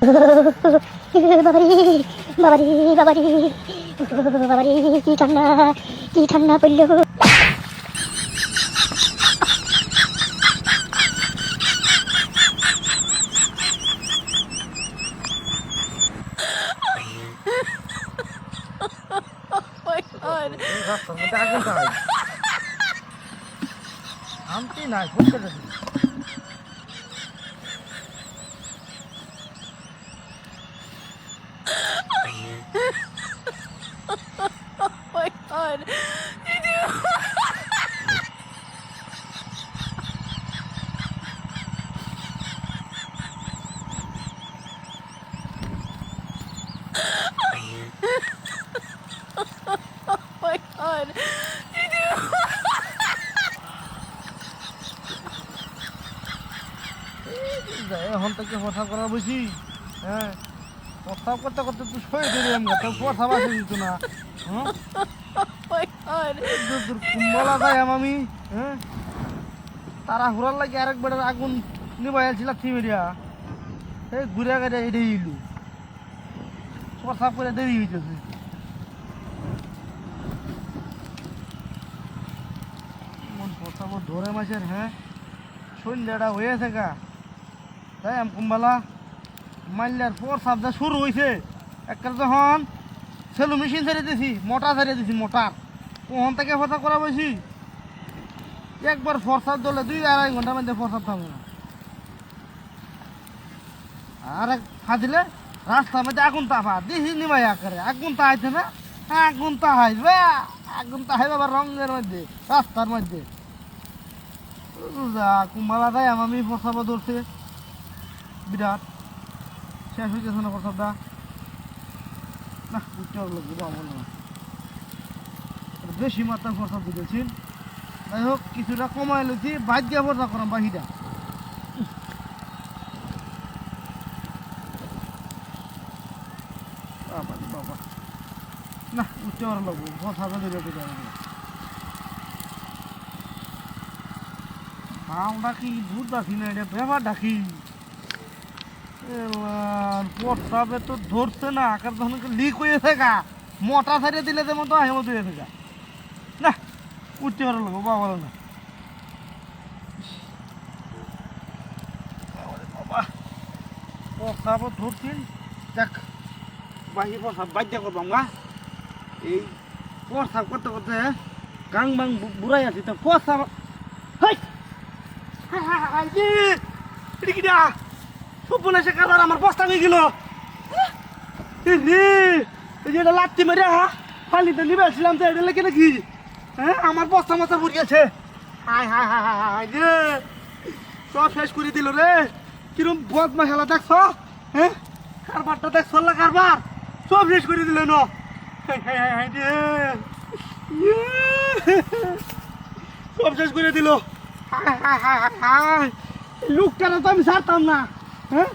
বাবারি বাবারি বাবারি বাবারি কি ঠান্ডা পড়লো। শান্তি নাই ফুটতে এখন থেকে কথা করা বুঝি। হ্যাঁ, কথা করতে করতে তুই শহীদ দিলাম তো কথা বাসে দিত না। কুম্বলা যায় আমি। হ্যাঁ, তারা হুরার লাগে আরেকবার আগুন নিবাইছিল থিমেরিয়া এই ঘুরে গেছে এটাই ইলু কথা করে দেরি হইতেছে। কথা ধরে মাসের। হ্যাঁ, সন্ধ্যাটা হয়েছে গা তাই আম কুম্বালা মাইলার পর সাবজা শুরু হয়েছে। একটা যখন সেলু মেশিন ছেড়ে দিছি, মোটা ছেড়ে দিছি, মোটার ওখান থেকে কথা করা বসি একবার ফরসাদ দলে 2-2.5 ঘন্টার মধ্যে ফরসাদ থাকবে না। আর এক ফাঁদিলে রাস্তার মধ্যে আগুন তাপা দিহি নিমাই আকারে আগুন তাহাইছে না, আগুন তাহাইবে, আগুন তাহাইবে আবার রঙের মধ্যে রাস্তার মধ্যে। কুম্বালা তাই আমি ফসাবা ধরছে বিরাট শেষ হইতেছে না ফসাবটা না উঠতে লাগবে আমার না বেশি মাত্রার ফসাব দিতেছি। যাই হোক কিছুটা কমাই লইছি, বাদ দিয়া ফসা করাম বাহিটা। বাবা না উঠতে লাগবো ফসাবে ধরে ডাকি ভূত ডাকি না, এটা ব্যাপার ডাকি পটাবে তো ধরছে না, আকার তখন লিক হয়েছে গা, মোটা সারিয়ে দিলে যেমন তো হেমত হয়েছে গা না উঠতে পারো লাগবো বাবা না। বাবা পসাব ধরছি দেখ বাহি পসাব বাদ্যা করবাম গা। এই পসাব করতে করতে গাং বাং বুড়াই আছি তো পসাব সপনেছে কালার আমার বস্তা নিয়ে গেল যেটা লাত্তি মেরে পানিতে নিবেছিলাম তো এটা লেগে নাকি। হ্যাঁ, আমার বস্তা মস্তা বুড়িয়েছে। হাই হাই হাই হাই রে সব শেষ করে দিল রে। কিরম বদমাশ খেলা দেখছ। হ্যাঁ, কারবারটা দেখছ না, কারবার সব শেষ করে দিল ন। সব শেষ করে দিল। লোকটা তো আমি ছাড়তাম না। হ্যাঁ,